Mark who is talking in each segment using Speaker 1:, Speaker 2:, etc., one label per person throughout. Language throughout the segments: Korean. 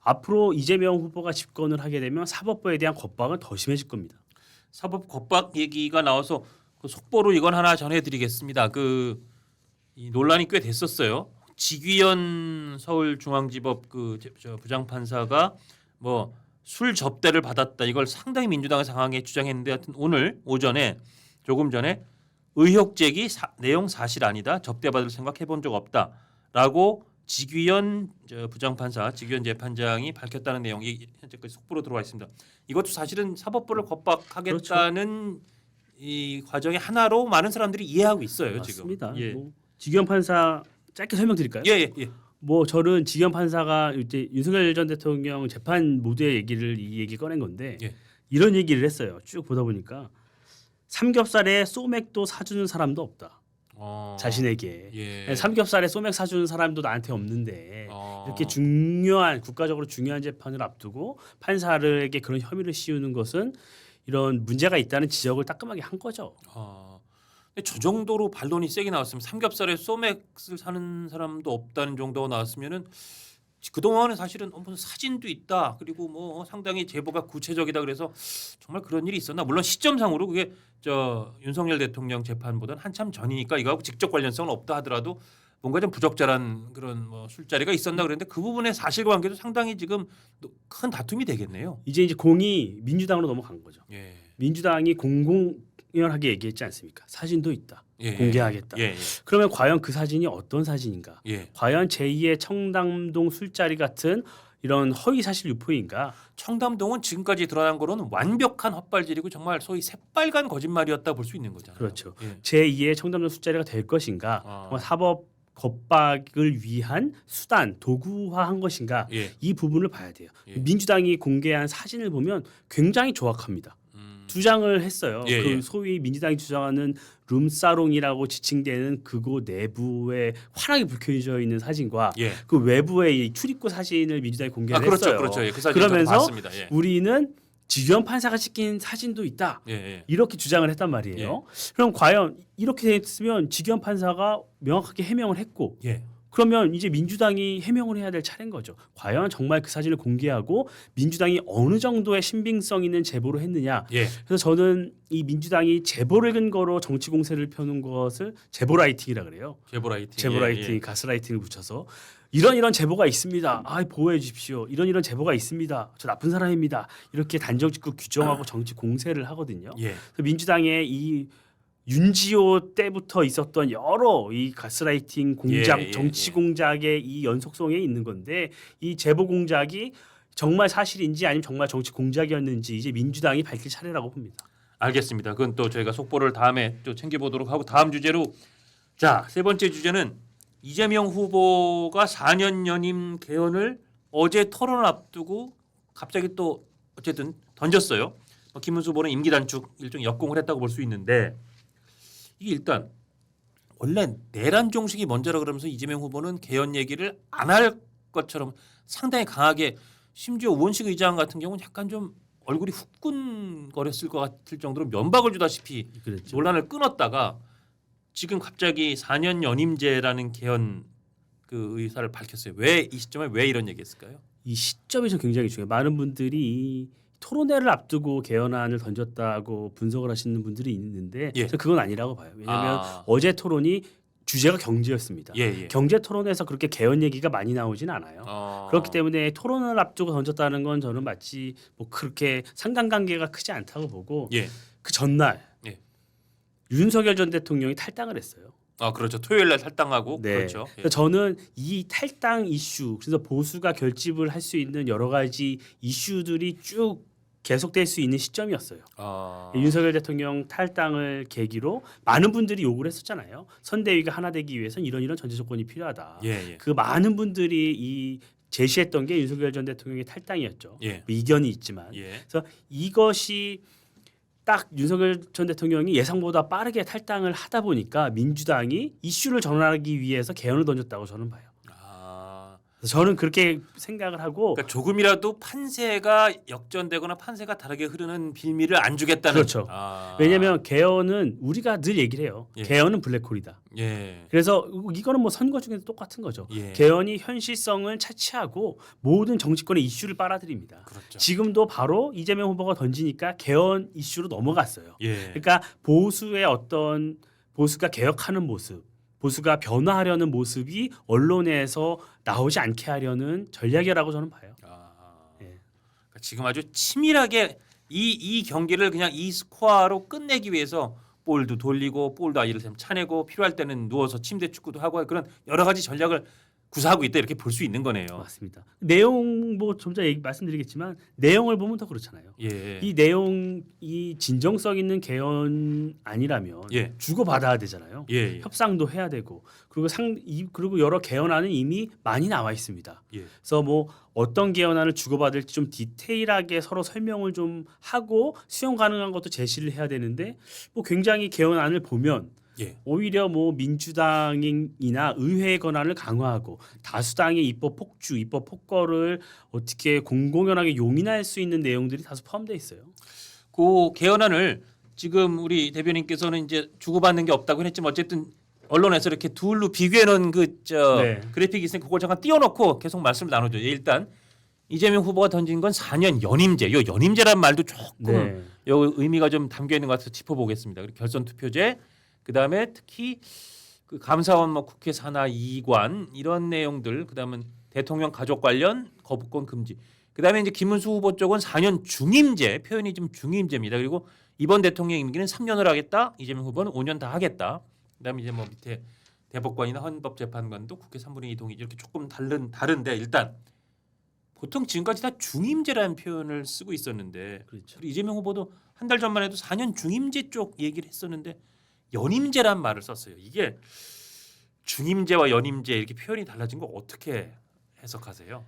Speaker 1: 앞으로 이재명 후보가 집권을 하게 되면 사법부에 대한 겁박은 더 심해질 겁니다.
Speaker 2: 사법 겁박 얘기가 나와서 그 속보로 이건 하나 전해드리겠습니다. 이 논란이 꽤 됐었어요. 지귀현 서울중앙지법 저 부장판사가 뭐 술 접대를 받았다. 이걸 상당히 민주당에서 강하게 주장했는데 하여튼 오늘 오전에 조금 전에 의혹 제기 내용 사실 아니다. 접대받을 생각 해본 적 없다라고 지귀현 부장판사 지귀현 재판장이 밝혔다는 내용이 현재까지 속보로 들어와 있습니다. 이것도 사실은 사법부를 겁박하겠다는 그렇죠. 이 과정의 하나로 많은 사람들이 이해하고 있어요.
Speaker 1: 맞습니다.
Speaker 2: 지금. 예.
Speaker 1: 뭐 지귀현 판사 짧게 설명드릴까요?
Speaker 2: 예.
Speaker 1: 뭐 저는 지귀현 판사가 이제 윤석열 전 대통령 재판 모두의 이 얘기 꺼낸 건데
Speaker 2: 예.
Speaker 1: 이런 얘기를 했어요. 쭉 보다 보니까 삼겹살에 소맥도 사주는 사람도 없다. 자신에게
Speaker 2: 예.
Speaker 1: 삼겹살에 소맥 사주는 사람도 나한테 없는데 이렇게 국가적으로 중요한 재판을 앞두고 판사에게 그런 혐의를 씌우는 것은 이런 문제가 있다는 지적을 따끔하게 한 거죠.
Speaker 2: 근데 저 정도로 반론이 세게 나왔으면 삼겹살에 소맥을 사는 사람도 없다는 정도가 나왔으면은 그동안은 사실은 무슨 사진도 있다. 그리고 뭐 상당히 제보가 구체적이다. 그래서 정말 그런 일이 있었나? 물론 시점상으로 그게 저 윤석열 대통령 재판보다는 한참 전이니까 이거하고 직접 관련성은 없다 하더라도 뭔가 좀 부적절한 그런 뭐 술자리가 있었나 그랬는데 그 부분의 사실관계도 상당히 지금 큰 다툼이 되겠네요.
Speaker 1: 이제 공이 민주당으로 넘어간 거죠.
Speaker 2: 예.
Speaker 1: 민주당이 공공연하게 얘기했지 않습니까? 사진도 있다.
Speaker 2: 예.
Speaker 1: 공개하겠다.
Speaker 2: 예.
Speaker 1: 그러면 과연 그 사진이 어떤 사진인가?
Speaker 2: 예.
Speaker 1: 과연 제2의 청담동 술자리 같은 이런 허위 사실 유포인가?
Speaker 2: 청담동은 지금까지 드러난 거로는 완벽한 헛발질이고 정말 소위 새빨간 거짓말이었다 볼 수 있는 거잖아요.
Speaker 1: 그렇죠.
Speaker 2: 예.
Speaker 1: 제2의 청담동 술자리가 될 것인가? 사법 겁박을 위한 수단, 도구화한 것인가?
Speaker 2: 예.
Speaker 1: 이 부분을 봐야 돼요.
Speaker 2: 예.
Speaker 1: 민주당이 공개한 사진을 보면 굉장히 조악합니다. 주장을 했어요.
Speaker 2: 예.
Speaker 1: 그 소위 민주당이 주장하는 룸사롱이라고 지칭되는 그곳 내부에 환하게 불켜져 있는 사진과
Speaker 2: 예.
Speaker 1: 그 외부의 이 출입구 사진을 민주당이 공개를
Speaker 2: 그렇죠,
Speaker 1: 했어요.
Speaker 2: 그렇죠. 예, 그 사진
Speaker 1: 그러면서
Speaker 2: 봤습니다. 예.
Speaker 1: 우리는 지귀현 판사가 찍힌 사진도 있다.
Speaker 2: 예.
Speaker 1: 이렇게 주장을 했단 말이에요. 그럼 과연 이렇게 됐으면 지귀현 판사가 명확하게 해명을 했고
Speaker 2: 예.
Speaker 1: 그러면 이제 민주당이 해명을 해야 될 차례인 거죠. 과연 정말 그 사진을 공개하고 민주당이 어느 정도의 신빙성 있는 제보를 했느냐.
Speaker 2: 예.
Speaker 1: 그래서 저는 이 민주당이 제보를 근거로 정치 공세를 펴는 것을 제보라이팅이라 그래요. 제보라이팅, 가스라이팅을 붙여서 이런 제보가 있습니다. 보호해 주십시오. 이런 제보가 있습니다. 저 나쁜 사람입니다. 이렇게 단정짓고 규정하고 정치 공세를 하거든요.
Speaker 2: 예.
Speaker 1: 그래서 민주당의 이 윤지호 때부터 있었던 여러 이 가스라이팅 공작, 정치 공작의 이 연속성에 있는 건데 이 제보 공작이 정말 사실인지 아니면 정말 정치 공작이었는지 이제 민주당이 밝힐 차례라고 봅니다.
Speaker 2: 알겠습니다. 그건 또 저희가 속보를 다음에 또 챙겨보도록 하고 다음 주제로 자, 세 번째 주제는 이재명 후보가 4년 연임 개헌을 어제 토론을 앞두고 갑자기 또 어쨌든 던졌어요. 김문수 후보는 임기 단축 일종의 역공을 했다고 볼 수 있는데 이게 일단 원래 내란 종식이 먼저라 그러면서 이재명 후보는 개헌 얘기를 안 할 것처럼 상당히 강하게 심지어 우원식 의장 같은 경우는 약간 좀 얼굴이 후끈거렸을 것 같을 정도로 면박을 주다시피
Speaker 1: 그랬죠.
Speaker 2: 논란을 끊었다가 지금 갑자기 4년 연임제라는 개헌 그 의사를 밝혔어요. 왜 이 시점에 왜 이런 얘기했을까요?
Speaker 1: 이 시점이 좀 굉장히 중요해요. 많은 분들이 토론회를 앞두고 개헌안을 던졌다고 분석을 하시는 분들이 있는데 저는 그건 아니라고 봐요. 왜냐하면 어제 토론이 주제가 경제였습니다. 경제 토론에서 그렇게 개헌 얘기가 많이 나오지는 않아요. 그렇기 때문에 토론을 앞두고 던졌다는 건 저는 마치 뭐 그렇게 상관관계가 크지 않다고 보고 그 전날 윤석열 전 대통령이 탈당을 했어요.
Speaker 2: 그렇죠. 토요일 날 탈당하고 그렇죠.
Speaker 1: 그래서 저는 이 탈당 이슈, 그래서 보수가 결집을 할 수 있는 여러 가지 이슈들이 쭉 계속될 수 있는 시점이었어요. 윤석열 대통령 탈당을 계기로 많은 분들이 요구를 했었잖아요. 선대위가 하나 되기 위해서는 이런 전제 조건이 필요하다. 그 많은 분들이 이 제시했던 게 윤석열 전 대통령의 탈당이었죠. 뭐 이견이 있지만. 그래서 이것이 딱 윤석열 전 대통령이 예상보다 빠르게 탈당을 하다 보니까 민주당이 이슈를 전환하기 위해서 개헌을 던졌다고 저는 봐요. 그래서 저는 그렇게 생각을 하고
Speaker 2: 그러니까 조금이라도 판세가 역전되거나 판세가 다르게 흐르는 빌미를 안 주겠다는.
Speaker 1: 그렇죠. 왜냐하면 개헌은 우리가 늘 얘기를 해요.
Speaker 2: 예.
Speaker 1: 개헌은 블랙홀이다.
Speaker 2: 예.
Speaker 1: 그래서 이거는 뭐 선거 중에도 똑같은 거죠.
Speaker 2: 예.
Speaker 1: 개헌이 현실성을 차치하고 모든 정치권의 이슈를 빨아들입니다.
Speaker 2: 그렇죠.
Speaker 1: 지금도 바로 이재명 후보가 던지니까 개헌 이슈로 넘어갔어요.
Speaker 2: 예.
Speaker 1: 그러니까 보수의 어떤 보수가 개혁하는 모습, 보수가 변화하려는 모습이 언론에서 나오지 않게 하려는 전략이라고 저는 봐요. 예.
Speaker 2: 그러니까 지금 아주 치밀하게 이 경기를 그냥 이 스코어로 끝내기 위해서 볼도 돌리고 볼도 아이를 차내고 필요할 때는 누워서 침대 축구도 하고 그런 여러 가지 전략을 구사하고 있다 이렇게 볼 수 있는 거네요.
Speaker 1: 맞습니다. 내용 뭐 좀 전에 말씀드리겠지만 내용을 보면 더 그렇잖아요.
Speaker 2: 예.
Speaker 1: 이 내용 이 진정성 있는 개헌 아니라면
Speaker 2: 예.
Speaker 1: 주고 받아야 되잖아요.
Speaker 2: 예.
Speaker 1: 협상도 해야 되고 그리고 여러 개헌안은 이미 많이 나와 있습니다.
Speaker 2: 예.
Speaker 1: 그래서 뭐 어떤 개헌안을 주고받을지 좀 디테일하게 서로 설명을 좀 하고 수용 가능한 것도 제시를 해야 되는데 뭐 굉장히 개헌안을 보면
Speaker 2: 예.
Speaker 1: 오히려 뭐 민주당이나 의회의 권한을 강화하고 다수당의 입법 폭주, 입법 폭거를 어떻게 공공연하게 용인할 수 있는 내용들이 다수 포함되어 있어요.
Speaker 2: 그 개헌안을 지금 우리 대변인께서는 이제 주고받는 게 없다고 했지만 어쨌든 언론에서 이렇게 둘로 비교해 놓은
Speaker 1: 네.
Speaker 2: 그래픽이 있으니까 그걸 잠깐 띄워놓고 계속 말씀을 나누죠. 일단 이재명 후보가 던진 건 4년 연임제. 요 연임제란 말도 조금 요 의미가 좀 담겨 있는 것 같아서 짚어보겠습니다. 그리고 결선 투표제, 그다음에 특히 그 감사원 뭐 국회 산하 이관 이런 내용들, 그다음은 대통령 가족 관련 거부권 금지. 그다음에 이제 김문수 후보 쪽은 4년 중임제, 표현이 좀 중임제입니다. 그리고 이번 대통령 임기는 3년을 하겠다. 이재명 후보는 5년 다 하겠다. 그다음에 이제 뭐 밑에 대법관이나 헌법재판관도 국회 3분의 2 동의 이렇게 조금 다른데 일단 보통 지금까지 다 중임제라는 표현을 쓰고 있었는데
Speaker 1: 그렇죠.
Speaker 2: 그리고 이재명 후보도 한 달 전만 해도 4년 중임제 쪽 얘기를 했었는데 연임제란 말을 썼어요. 이게 중임제와 연임제 이렇게 표현이 달라진 거 어떻게 해석하세요?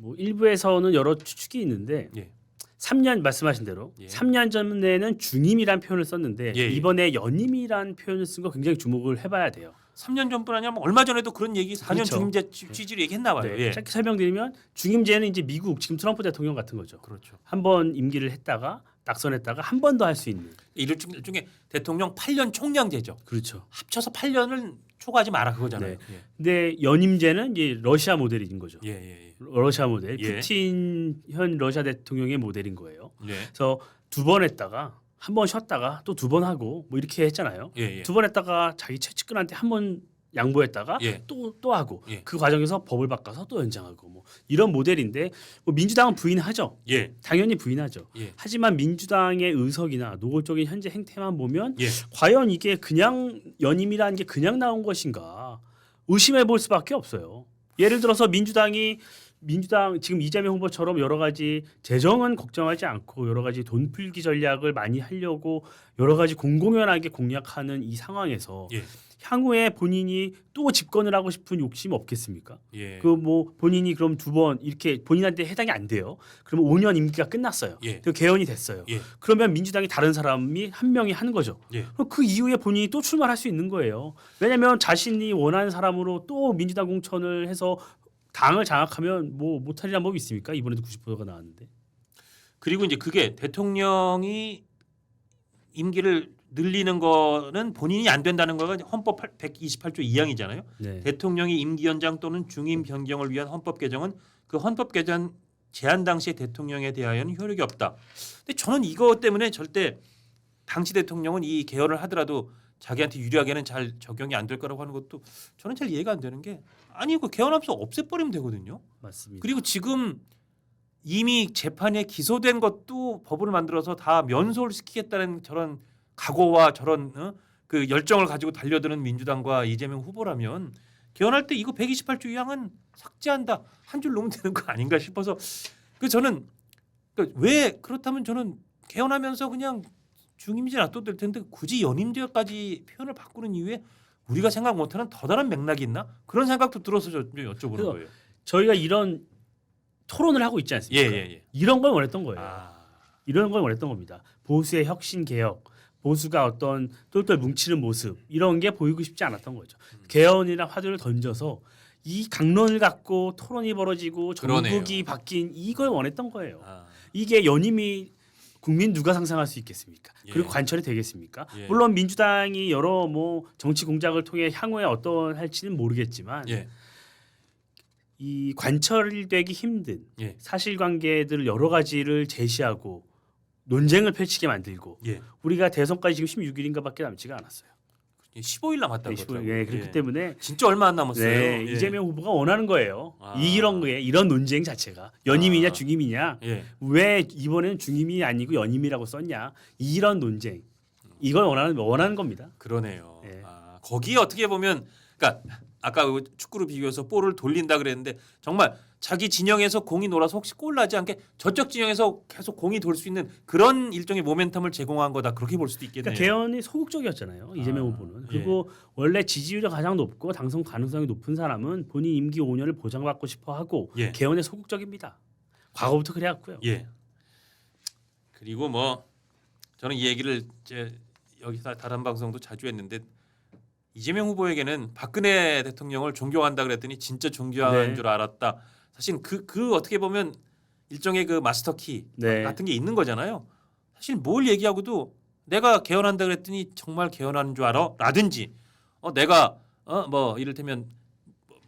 Speaker 1: 뭐 일부에서는 여러 추측이 있는데
Speaker 2: 예.
Speaker 1: 3년 말씀하신 대로
Speaker 2: 예.
Speaker 1: 3년 전에는 중임이란 표현을 썼는데
Speaker 2: 예.
Speaker 1: 이번에 연임이란 표현을 쓴 거 굉장히 주목을 해봐야 돼요.
Speaker 2: 3년 전뿐 아니라 뭐 얼마 전에도 그런 얘기 4년
Speaker 1: 그렇죠.
Speaker 2: 중임제 취지로 얘기했나 봐요.
Speaker 1: 네.
Speaker 2: 예.
Speaker 1: 짧게 설명드리면 중임제는 이제 미국 지금 트럼프 대통령 같은 거죠.
Speaker 2: 그렇죠.
Speaker 1: 한 번 임기를 했다가 낙선했다가 한 번 더 할 수 있는.
Speaker 2: 일종의 대통령 8년 총량제죠.
Speaker 1: 그렇죠.
Speaker 2: 합쳐서 8년을 초과하지 마라 그거잖아요.
Speaker 1: 네. 근데 연임제는 이제 러시아 모델인 거죠.
Speaker 2: 예. 예.
Speaker 1: 러시아 모델,
Speaker 2: 예.
Speaker 1: 푸틴 현 러시아 대통령의 모델인 거예요.
Speaker 2: 예.
Speaker 1: 그래서 두 번 했다가 한 번 쉬었다가 또 두 번 하고 뭐 이렇게 했잖아요.
Speaker 2: 예.
Speaker 1: 두 번 했다가 자기 최측근한테 한 번 양보했다가
Speaker 2: 예.
Speaker 1: 또 하고
Speaker 2: 예.
Speaker 1: 그 과정에서 법을 바꿔서 또 연장하고 뭐 이런 모델인데 뭐 민주당은 부인하죠.
Speaker 2: 예.
Speaker 1: 당연히 부인하죠.
Speaker 2: 예.
Speaker 1: 하지만 민주당의 의석이나 노골적인 현재 행태만 보면
Speaker 2: 예.
Speaker 1: 과연 이게 그냥 연임이라는 게 그냥 나온 것인가 의심해 볼 수밖에 없어요. 예를 들어서 민주당 지금 이재명 후보처럼 여러 가지 재정은 걱정하지 않고 여러 가지 돈 풀기 전략을 많이 하려고 여러 가지 공공연하게 공략하는 이 상황에서
Speaker 2: 예.
Speaker 1: 향후에 본인이 또 집권을 하고 싶은 욕심 없겠습니까?
Speaker 2: 예.
Speaker 1: 그 뭐 본인이 그럼 두 번 이렇게 본인한테 해당이 안 돼요. 그러면 5년 임기가 끝났어요.
Speaker 2: 예.
Speaker 1: 그 개헌이 됐어요.
Speaker 2: 예.
Speaker 1: 그러면 민주당이 다른 사람이 한 명이 하는 거죠.
Speaker 2: 예.
Speaker 1: 그럼 그 이후에 본인이 또 출마할 수 있는 거예요. 왜냐하면 자신이 원하는 사람으로 또 민주당 공천을 해서 당을 장악하면 뭐 못하리란 법이 있습니까? 이번에도 90%가 나왔는데.
Speaker 2: 그리고 이제 그게 대통령이 임기를 늘리는 거는 본인이 안 된다는 거가 헌법 128조 2항이잖아요.
Speaker 1: 네.
Speaker 2: 대통령이 임기 연장 또는 중임 변경을 위한 헌법 개정은 그 헌법 개정 제한 당시의 대통령에 대하여는 효력이 없다. 근데 저는 이거 때문에 절대 당시 대통령은 이 개헌을 하더라도 자기한테 유리하게는 잘 적용이 안 될 거라고 하는 것도 저는 잘 이해가 안 되는 게 아니 그 개헌하면서 없애버리면 되거든요.
Speaker 1: 맞습니다.
Speaker 2: 그리고 지금 이미 재판에 기소된 것도 법을 만들어서 다 면소를 시키겠다는 저런 각오와 저런 그 열정을 가지고 달려드는 민주당과 이재명 후보라면 개헌할 때 이거 128조 2항은 삭제한다 한 줄 놓으면 되는 거 아닌가 싶어서 그 저는 왜 그렇다면 저는 개헌하면서 그냥 중임제 놔둬도 될 텐데 굳이 연임제까지 표현을 바꾸는 이유에 우리가 생각 못하는 더 다른 맥락이 있나 그런 생각도 들어서 좀 여쭤보는 거예요.
Speaker 1: 저희가 이런 토론을 하고 있지 않습니까?
Speaker 2: 예.
Speaker 1: 이런 걸 원했던 거예요.
Speaker 2: 아.
Speaker 1: 이런 걸 원했던 겁니다. 보수의 혁신 개혁, 보수가 어떤 똘똘 뭉치는 모습 이런 게 보이고 싶지 않았던 거죠. 개헌이나 화두를 던져서 이 강론을 갖고 토론이 벌어지고 정국이
Speaker 2: 그러네요.
Speaker 1: 바뀐 이걸 원했던 거예요.
Speaker 2: 아,
Speaker 1: 이게 연임이 국민 누가 상상할 수 있겠습니까?
Speaker 2: 예.
Speaker 1: 그리고 관철이 되겠습니까?
Speaker 2: 예.
Speaker 1: 물론 민주당이 여러 뭐 정치 공작을 통해 향후에 어떤 할지는 모르겠지만
Speaker 2: 예.
Speaker 1: 이 관철되기 힘든
Speaker 2: 예.
Speaker 1: 사실관계들 여러 가지를 제시하고 논쟁을 펼치게 만들고
Speaker 2: 예.
Speaker 1: 우리가 대선까지 지금 16일인가밖에 남지가 않았어요.
Speaker 2: 15일 남았다고 그러더라고요.
Speaker 1: 예, 그렇기 때문에
Speaker 2: 진짜 얼마 안 남았어요.
Speaker 1: 네,
Speaker 2: 예.
Speaker 1: 이재명 후보가 원하는 거예요.
Speaker 2: 아.
Speaker 1: 이런 논쟁 자체가 연임이냐 중임이냐
Speaker 2: 예.
Speaker 1: 왜 이번에는 중임이 아니고 연임이라고 썼냐 이런 논쟁 이걸 원하는 겁니다.
Speaker 2: 그러네요.
Speaker 1: 예.
Speaker 2: 아, 거기에 어떻게 보면 그러니까 아까 축구로 비교해서 볼을 돌린다 그랬는데 정말 자기 진영에서 공이 놀아서 혹시 골 나지 않게 저쪽 진영에서 계속 공이 돌 수 있는 그런 일종의 모멘텀을 제공한 거다 그렇게 볼 수도 있겠네요.
Speaker 1: 그러니까 개헌이 소극적이었잖아요. 이재명 후보는. 그리고 원래 지지율이 가장 높고 당선 가능성이 높은 사람은 본인 임기 5년을 보장받고 싶어 하고
Speaker 2: 예.
Speaker 1: 개헌에 소극적입니다. 과거부터 그래왔고요.
Speaker 2: 예. 그리고 뭐 저는 이 얘기를 이제 여기서 다른 방송도 자주 했는데 이재명 후보에게는 박근혜 대통령을 존경한다 그랬더니 진짜 존경하는
Speaker 1: 네.
Speaker 2: 줄 알았다. 사실 그 어떻게 보면 일종의 그 마스터키
Speaker 1: 네.
Speaker 2: 같은 게 있는 거잖아요. 사실 뭘 얘기하고도 내가 개헌한다 그랬더니 정말 개헌하는 줄 알아? 라든지 내가 뭐 이를테면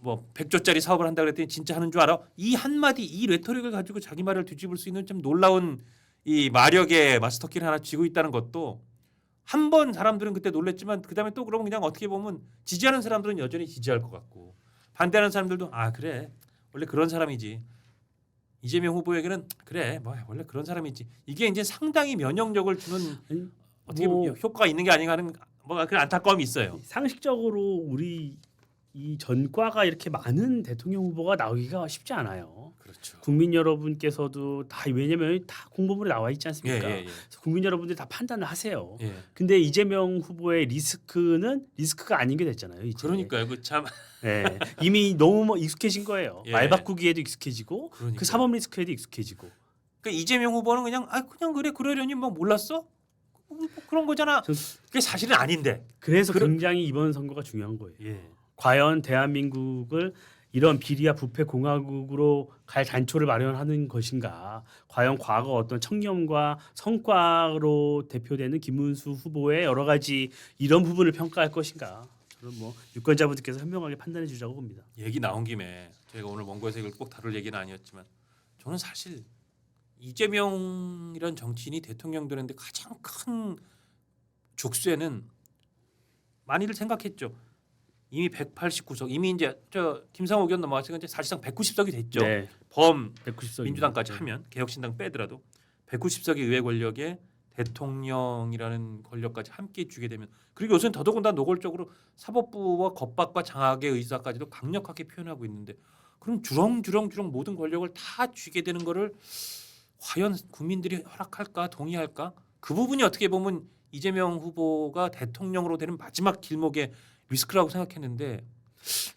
Speaker 2: 뭐 100조짜리 사업을 한다 그랬더니 진짜 하는 줄 알아? 이 한마디 이 레토릭을 가지고 자기 말을 뒤집을 수 있는 좀 놀라운 이 마력의 마스터키를 하나 쥐고 있다는 것도 한 번 사람들은 그때 놀랬지만 그다음에 또 그러면 그냥 어떻게 보면 지지하는 사람들은 여전히 지지할 것 같고 반대하는 사람들도 아 그래 원래 그런 사람이지 이재명 후보에게는 그래 뭐 원래 그런 사람이지 이게 이제 상당히 면역력을 주는
Speaker 1: 아니,
Speaker 2: 어떻게
Speaker 1: 뭐
Speaker 2: 보면 효과가 있는 게 아닌가 하는 뭐 그런 안타까움이 있어요.
Speaker 1: 상식적으로 우리 이 전과가 이렇게 많은 대통령 후보가 나오기가 쉽지 않아요.
Speaker 2: 그렇죠.
Speaker 1: 국민 여러분께서도 다 왜냐면 다 공보물에 나와 있지 않습니까? 그래서 국민 여러분들이 다 판단을 하세요.
Speaker 2: 예.
Speaker 1: 근데 이재명 후보의 리스크가 아닌 게 됐잖아요. 이제.
Speaker 2: 그러니까요. 그 참
Speaker 1: 네. 이미 너무 익숙해진 거예요.
Speaker 2: 예.
Speaker 1: 말 바꾸기에도 익숙해지고
Speaker 2: 그러니까요.
Speaker 1: 그 사법 리스크에도 익숙해지고.
Speaker 2: 그러니까 이재명 후보는 그냥 그냥 그래 그러려니 뭐 몰랐어? 뭐 그런 거잖아. 그게 사실은 아닌데.
Speaker 1: 그래서 굉장히 이번 선거가 중요한 거예요.
Speaker 2: 예.
Speaker 1: 과연 대한민국을 이런 비리와 부패 공화국으로 갈 단초를 마련하는 것인가? 과연 과거 어떤 청렴과 성과로 대표되는 김문수 후보의 여러 가지 이런 부분을 평가할 것인가? 저는 뭐 유권자분들께서 현명하게 판단해 주자고 봅니다.
Speaker 2: 얘기 나온 김에 제가 오늘 원고에서 이걸 꼭 다룰 얘기는 아니었지만 저는 사실 이재명이란 정치인이 대통령 되는데 가장 큰 족쇄는 많이들 생각했죠. 이미 189석 이미 이제 저 김상호 의견 넘어갔으니까 이제 사실상 190석이 됐죠.
Speaker 1: 네,
Speaker 2: 범
Speaker 1: 190석
Speaker 2: 민주당까지 하면 개혁신당 빼더라도 190석의 의회 권력에 대통령이라는 권력까지 함께 주게 되면 그리고 요새는 더더군다나 노골적으로 사법부와 겁박과 장악의 의사까지도 강력하게 표현하고 있는데 그럼 주렁주렁 모든 권력을 다 쥐게 되는 거를 과연 국민들이 허락할까 동의할까 그 부분이 어떻게 보면 이재명 후보가 대통령으로 되는 마지막 길목의 리스크라고 생각했는데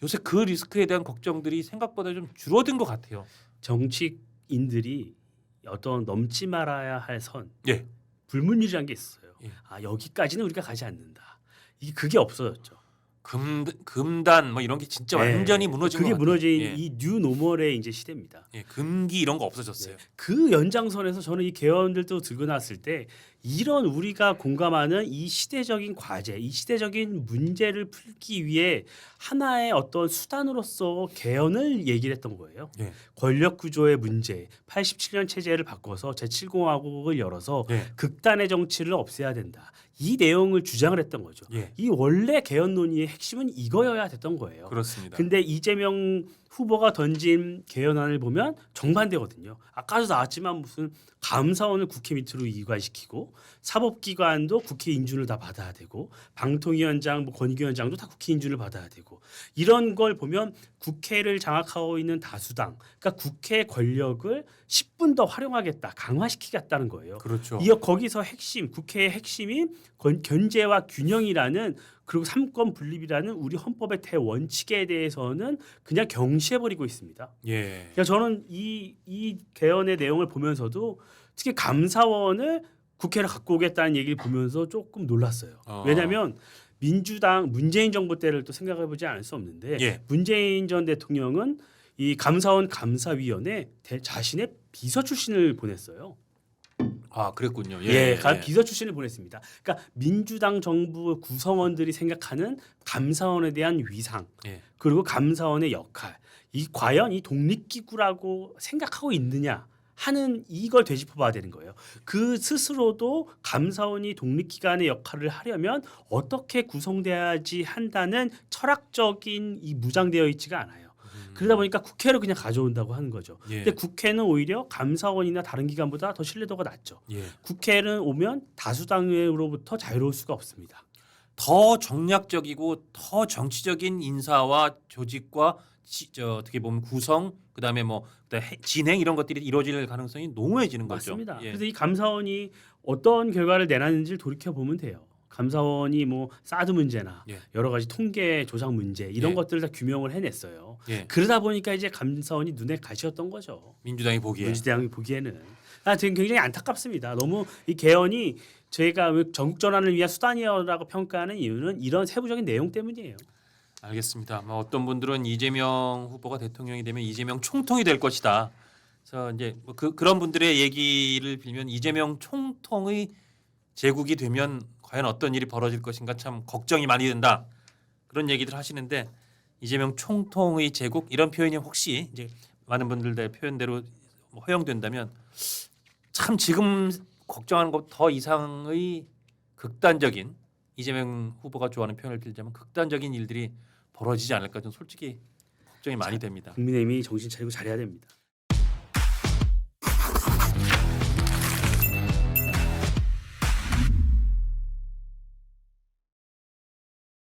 Speaker 2: 요새 그 리스크에 대한 걱정들이 생각보다 좀 줄어든 것 같아요.
Speaker 1: 정치인들이 어떤 넘지 말아야 할 선,
Speaker 2: 예.
Speaker 1: 불문율이라는 게 있어요.
Speaker 2: 예.
Speaker 1: 여기까지는 우리가 가지 않는다. 그게 없어졌죠.
Speaker 2: 금단 뭐 이런 게 진짜 완전히 무너진
Speaker 1: 그게
Speaker 2: 것 같아요.
Speaker 1: 무너진
Speaker 2: 예.
Speaker 1: 이 뉴 노멀의 이제 시대입니다.
Speaker 2: 예, 금기 이런 거 없어졌어요.
Speaker 1: 그 연장선에서 저는 이 개헌들도 들고 나왔을 때 이런 우리가 공감하는 이 시대적인 과제, 이 시대적인 문제를 풀기 위해 하나의 어떤 수단으로서 개헌을 얘기를 했던 거예요.
Speaker 2: 예.
Speaker 1: 권력 구조의 문제, 87년 체제를 바꿔서 제7공화국을 열어서
Speaker 2: 예.
Speaker 1: 극단의 정치를 없애야 된다. 이 내용을 주장을 했던 거죠.
Speaker 2: 예.
Speaker 1: 이 원래 개헌 논의의 핵심은 이거여야 됐던 거예요.
Speaker 2: 그렇습니다.
Speaker 1: 근데 이재명 후보가 던진 개헌안을 보면 정반대거든요. 아까도 나왔지만 무슨 감사원을 국회 밑으로 이관시키고 사법기관도 국회 인준을 다 받아야 되고 방통위원장, 뭐 권익위원장도 다 국회 인준을 받아야 되고 이런 걸 보면 국회를 장악하고 있는 다수당, 그러니까 국회 권력을 10분 더 활용하겠다, 강화시키겠다는 거예요.
Speaker 2: 그렇죠.
Speaker 1: 거기서 핵심, 국회의 핵심인 견제와 균형이라는 그리고 삼권 분립이라는 우리 헌법의 대원칙에 대해서는 그냥 경시해버리고 있습니다.
Speaker 2: 예.
Speaker 1: 그러니까 저는 이 개헌의 내용을 보면서도 특히 감사원을 국회를 갖고 오겠다는 얘기를 보면서 조금 놀랐어요. 왜냐하면 민주당 문재인 정부 때를 또 생각해보지 않을 수 없는데
Speaker 2: 예.
Speaker 1: 문재인 전 대통령은 이 감사원 감사위원회 자신의 비서 출신을 보냈어요.
Speaker 2: 아 그랬군요.
Speaker 1: 비서 출신을 보냈습니다. 그러니까 민주당 정부 구성원들이 생각하는 감사원에 대한 위상
Speaker 2: 예.
Speaker 1: 그리고 감사원의 역할 이 과연 이 독립기구라고 생각하고 있느냐 하는 이걸 되짚어봐야 되는 거예요. 그 스스로도 감사원이 독립기관의 역할을 하려면 어떻게 구성돼야지 한다는 철학적인 이 무장되어 있지가 않아요. 그러다 보니까 국회를 그냥 가져온다고 하는 거죠.
Speaker 2: 예.
Speaker 1: 근데 국회는 오히려 감사원이나 다른 기관보다 더 신뢰도가 낮죠.
Speaker 2: 예. 국회는
Speaker 1: 오면 다수당으로부터 자유로울 수가 없습니다.
Speaker 2: 더 정략적이고 더 정치적인 인사와 조직과 어떻게 보면 구성 그다음에 뭐 진행 이런 것들이 이루어질 가능성이 농후해지는 거죠.
Speaker 1: 맞습니다.
Speaker 2: 예.
Speaker 1: 그래서 이 감사원이 어떤 결과를 내놨는지를 돌이켜 보면 돼요. 감사원이 뭐 사드 문제나
Speaker 2: 예.
Speaker 1: 여러 가지 통계 조작 문제 이런
Speaker 2: 예.
Speaker 1: 것들을 다 규명을 해냈어요.
Speaker 2: 예.
Speaker 1: 그러다 보니까 이제 감사원이 눈에 가시였던 거죠.
Speaker 2: 민주당이 보기에.
Speaker 1: 민주당이 보기에는 지금 굉장히 안타깝습니다. 너무 이 개헌이 저희가 전국 전환을 위한 수단이라고 평가하는 이유는 이런 세부적인 내용 때문이에요.
Speaker 2: 알겠습니다. 뭐 어떤 분들은 이재명 후보가 대통령이 되면 이재명 총통이 될 것이다. 그래서 이제 뭐 그런 분들의 얘기를 빌면 이재명 총통의 제국이 되면 과연 어떤 일이 벌어질 것인가 참 걱정이 많이 된다. 그런 얘기들 하시는데 이재명 총통의 제국 이런 표현이 혹시 이제 많은 분들의 표현대로 뭐 허용된다면 참 지금 걱정하는 것 더 이상의 극단적인 이재명 후보가 좋아하는 표현을 빌자면 극단적인 일들이 벌어지지 않을까 좀 솔직히 걱정이 많이 됩니다.
Speaker 1: 국민의힘이 정신 차리고 잘해야 됩니다.